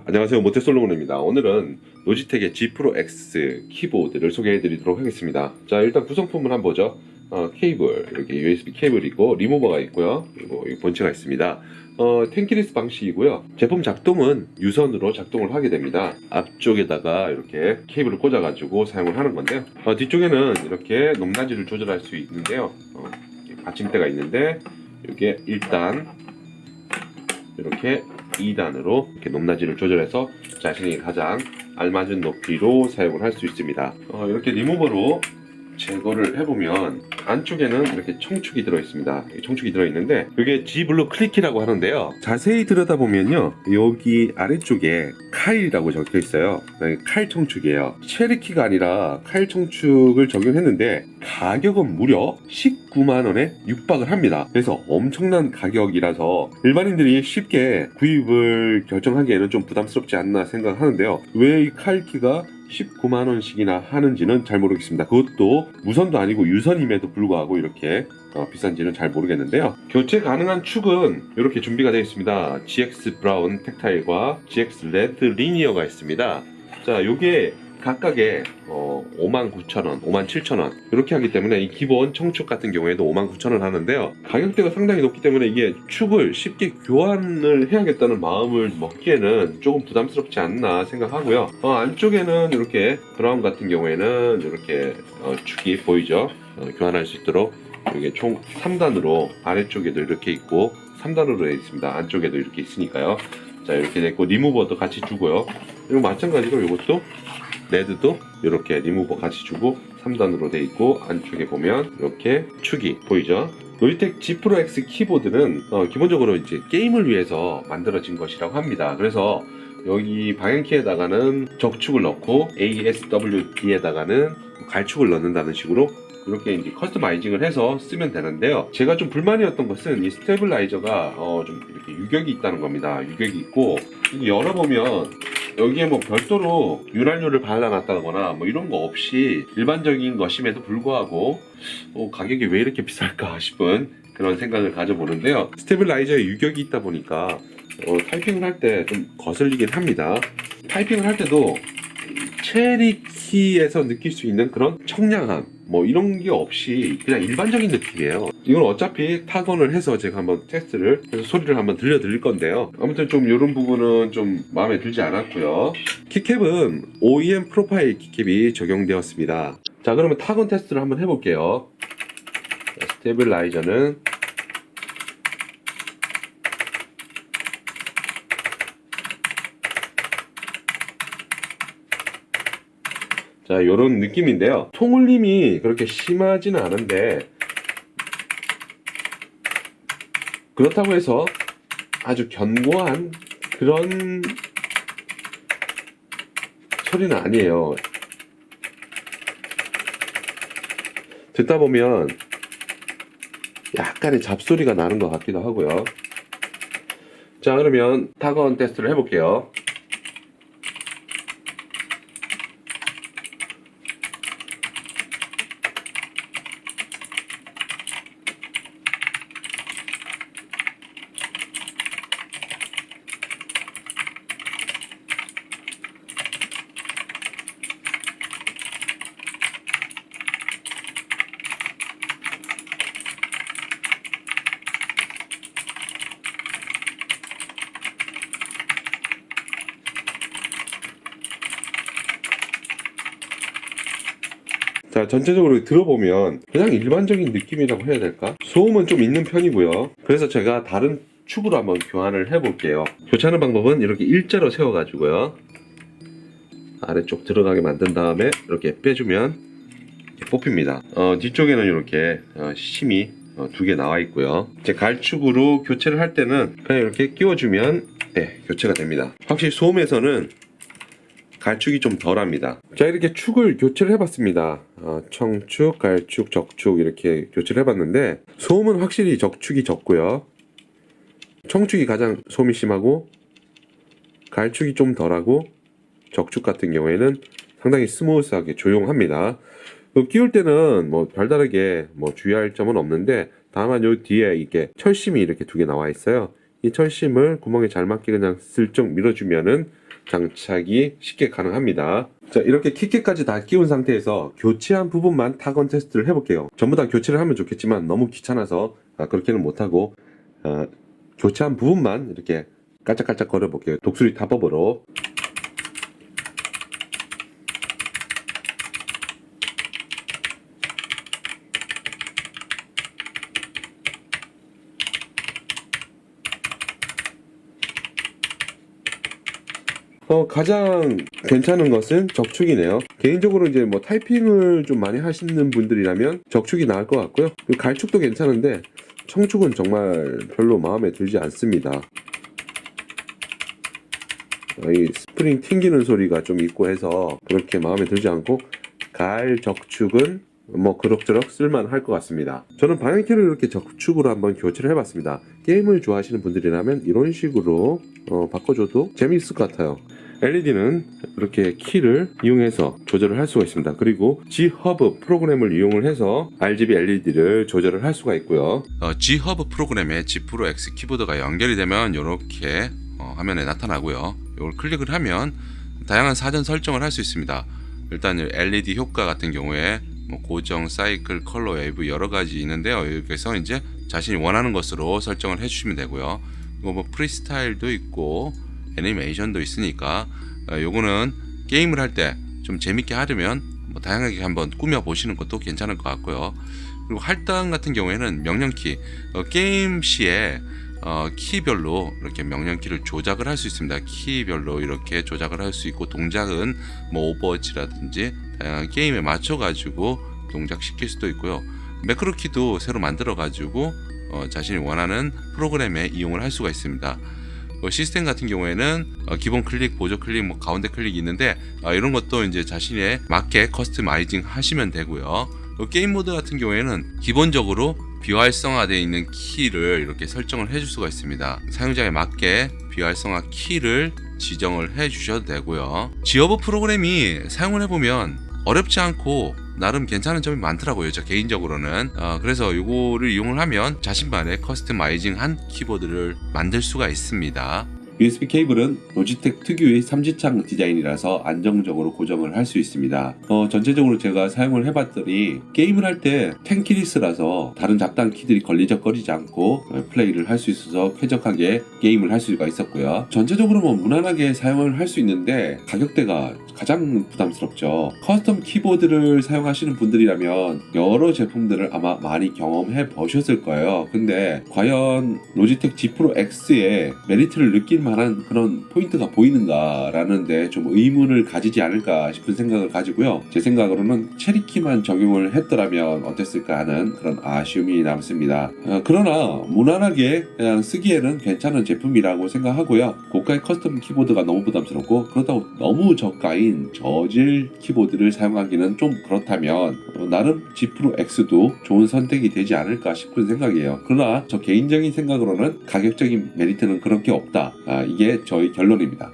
안녕하세요, 모태솔로몬입니다. 오늘은 노지텍의 G 프로 X 키보드를 소개해 드리도록 하겠습니다. 자, 일단 구성품을 한번 보죠. 케이블, 이렇게 USB 케이블이 있고 리무버가 있고요. 그리고 본체가 있습니다. 텐키리스 방식이고요. 제품 작동은 유선으로 작동을 하게 됩니다. 앞쪽에다가 이렇게 케이블을 꽂아 가지고 사용을 하는 건데요. 뒤쪽에는 이렇게 높낮이를 조절할 수 있는데요. 받침대가 있는데 이게 1단, 이렇게 2단으로 이렇게 높낮이를 조절해서 자신이 가장 알맞은 높이로 사용을 할 수 있습니다. 이렇게 리무버로 제거를 해보면 안쪽에는 이렇게 청축이 들어있습니다. 청축이 들어있는데 이게 G 블루 클리키라고 하는데요. 자세히 들여다보면요, 여기 아래쪽에 칼이라고 적혀 있어요. 칼 청축이에요. 체리키가 아니라 칼 청축을 적용했는데 가격은 무려 19만원에 육박을 합니다. 그래서 엄청난 가격이라서 일반인들이 쉽게 구입을 결정하기에는 좀 부담스럽지 않나 생각하는데요. 왜 이 칼키가 19만원씩이나 하는지는 잘 모르겠습니다. 그것도 무선도 아니고 유선임에도 불구하고 이렇게 비싼지는 잘 모르겠는데요. 교체 가능한 축은 이렇게 준비가 되어 있습니다. GX 브라운 텍타일과 GX 레드 리니어가 있습니다. 자, 요게 각각의 59,000원, 57,000원 이렇게 하기 때문에 이 기본 청축 같은 경우에도 59,000원 하는데요. 가격대가 상당히 높기 때문에 이게 축을 쉽게 교환을 해야겠다는 마음을 먹기에는 조금 부담스럽지 않나 생각하고요. 안쪽에는 이렇게 브라운 같은 경우에는 이렇게 축이 보이죠. 교환할 수 있도록 이게 총 3단으로 아래쪽에도 이렇게 있고 3단으로 되어 있습니다. 안쪽에도 이렇게 있으니까요. 자, 이렇게 됐고 리무버도 같이 주고요. 그리고 마찬가지로 이것도 레드도 이렇게 리무버 같이 주고 3단으로 되어 있고 안쪽에 보면 이렇게 축이 보이죠. 노지텍 G 프로 X 키보드는 기본적으로 이제 게임을 위해서 만들어진 것이라고 합니다. 그래서 여기 방향키에다가는 적축을 넣고 ASWD에다가는 갈축을 넣는다는 식으로 이렇게 이제 커스터마이징을 해서 쓰면 되는데요. 제가 좀 불만이었던 것은 이 스테빌라이저가 좀 이렇게 유격이 있다는 겁니다. 유격이 있고 열어보면 여기에 뭐 별도로 윤활유를 발라놨다거나 뭐 이런 거 없이 일반적인 것임에도 불구하고 가격이 왜 이렇게 비쌀까 싶은 그런 생각을 가져보는데요. 스테빌라이저에 유격이 있다 보니까 타이핑을 할 때 좀 거슬리긴 합니다. 타이핑을 할 때도 체리키에서 느낄 수 있는 그런 청량함 뭐 이런 게 없이 그냥 일반적인 느낌이에요. 이건 어차피 타건을 해서 제가 한번 테스트를 해서 소리를 한번 들려드릴 건데요. 아무튼 좀 이런 부분은 좀 마음에 들지 않았고요. 키캡은 OEM 프로파일 키캡이 적용되었습니다. 자, 그러면 타건 테스트를 한번 해볼게요. 스테빌라이저는 자, 요런 느낌인데요. 통울림이 그렇게 심하지는 않은데 그렇다고 해서 아주 견고한 그런 소리는 아니에요. 듣다 보면 약간의 잡소리가 나는 것 같기도 하고요. 자, 그러면 타건 테스트를 해볼게요. 자, 전체적으로 들어보면 그냥 일반적인 느낌이라고 해야 될까? 소음은 좀 있는 편이고요. 그래서 제가 다른 축으로 한번 교환을 해볼게요. 교체하는 방법은 이렇게 일자로 세워가지고요, 아래쪽 들어가게 만든 다음에 이렇게 빼주면 이렇게 뽑힙니다. 뒤쪽에는 이렇게 심이 두 개 나와 있고요. 제 갈축으로 교체를 할 때는 그냥 이렇게 끼워주면 교체가 됩니다. 확실히 소음에서는 갈축이 좀 덜합니다. 자, 이렇게 축을 교체를 해봤습니다. 청축, 갈축, 적축 이렇게 교체를 해봤는데 소음은 확실히 적축이 적고요. 청축이 가장 소음이 심하고 갈축이 좀 덜하고 적축 같은 경우에는 상당히 스무스하게 조용합니다. 끼울 때는 뭐 별다르게 뭐 주의할 점은 없는데 다만 요 뒤에 이게 철심이 이렇게 두 개 나와 있어요. 이 철심을 구멍에 잘 맞게 그냥 슬쩍 밀어주면은 장착이 쉽게 가능합니다. 자, 이렇게 키캣까지 다 끼운 상태에서 교체한 부분만 타건 테스트를 해볼게요. 전부 다 교체를 하면 좋겠지만 너무 귀찮아서 그렇게는 못하고 교체한 부분만 이렇게 깔짝깔짝 거려볼게요. 독수리 탑업으로. 가장 괜찮은 것은 적축이네요. 개인적으로 이제 뭐 타이핑을 좀 많이 하시는 분들이라면 적축이 나을 것 같고요. 갈축도 괜찮은데 청축은 정말 별로 마음에 들지 않습니다. 이 스프링 튕기는 소리가 좀 있고 해서 그렇게 마음에 들지 않고 적축은 뭐 그럭저럭 쓸만할 것 같습니다. 저는 방향키를 이렇게 적축으로 한번 교체를 해봤습니다. 게임을 좋아하시는 분들이라면 이런 식으로 바꿔줘도 재미있을 것 같아요. LED는 이렇게 키를 이용해서 조절을 할 수가 있습니다. 그리고 G-Hub 프로그램을 이용을 해서 RGB LED를 조절을 할 수가 있고요. G-Hub 프로그램에 G 프로 X 키보드가 연결이 되면 이렇게 화면에 나타나고요. 이걸 클릭을 하면 다양한 사전 설정을 할 수 있습니다. 일단 LED 효과 같은 경우에 뭐 고정, 사이클, 컬러, 웨이브 여러 가지 있는데요. 여기서 이제 자신이 원하는 것으로 설정을 해주시면 되고요. 이거 뭐 프리스타일도 있고 애니메이션도 있으니까 요거는 게임을 할 때 좀 재밌게 하려면 뭐 다양하게 한번 꾸며 보시는 것도 괜찮을 것 같고요. 그리고 할당 같은 경우에는 명령키 게임 시에 키별로 이렇게 명령키를 조작을 할 수 있습니다. 키별로 이렇게 조작을 할 수 있고 동작은 뭐 오버워치라든지 다양한 게임에 맞춰 가지고 동작시킬 수도 있고요. 매크로 키도 새로 만들어 가지고 자신이 원하는 프로그램에 이용을 할 수가 있습니다. 시스템 같은 경우에는 기본 클릭, 보조 클릭, 뭐 가운데 클릭이 있는데 이런 것도 이제 자신에 맞게 커스터마이징 하시면 되고요. 게임 모드 같은 경우에는 기본적으로 비활성화되어 있는 키를 이렇게 설정을 해줄 수가 있습니다. 사용자에 맞게 비활성화 키를 지정을 해 주셔도 되고요. 지허브 프로그램이 사용을 해보면 어렵지 않고 나름 괜찮은 점이 많더라고요. 저 개인적으로는 그래서 이거를 이용을 하면 자신만의 커스터마이징한 키보드를 만들 수가 있습니다. USB 케이블은 로지텍 특유의 삼지창 디자인이라서 안정적으로 고정을 할 수 있습니다. 전체적으로 제가 사용을 해봤더니 게임을 할 때 텐키리스라서 다른 잡다한 키들이 걸리적거리지 않고 플레이를 할 수 있어서 쾌적하게 게임을 할 수가 있었고요. 전체적으로 뭐 무난하게 사용을 할 수 있는데 가격대가 가장 부담스럽죠. 커스텀 키보드를 사용하시는 분들이라면 여러 제품들을 아마 많이 경험해 보셨을 거예요. 근데 과연 로지텍 G 프로 X의 메리트를 느낄 만한 그런 포인트가 보이는가 라는 데 좀 의문을 가지지 않을까 싶은 생각을 가지고요. 제 생각으로는 체리키만 적용을 했더라면 어땠을까 하는 그런 아쉬움이 남습니다. 그러나 무난하게 그냥 쓰기에는 괜찮은 제품이라고 생각하고요. 고가의 커스텀 키보드가 너무 부담스럽고 그렇다고 너무 저가인 저질 키보드를 사용하기는 좀 그렇다면 나름 G 프로 X도 좋은 선택이 되지 않을까 싶은 생각이에요. 그러나 저 개인적인 생각으로는 가격적인 메리트는 그렇게 없다. 이게 저희 결론입니다.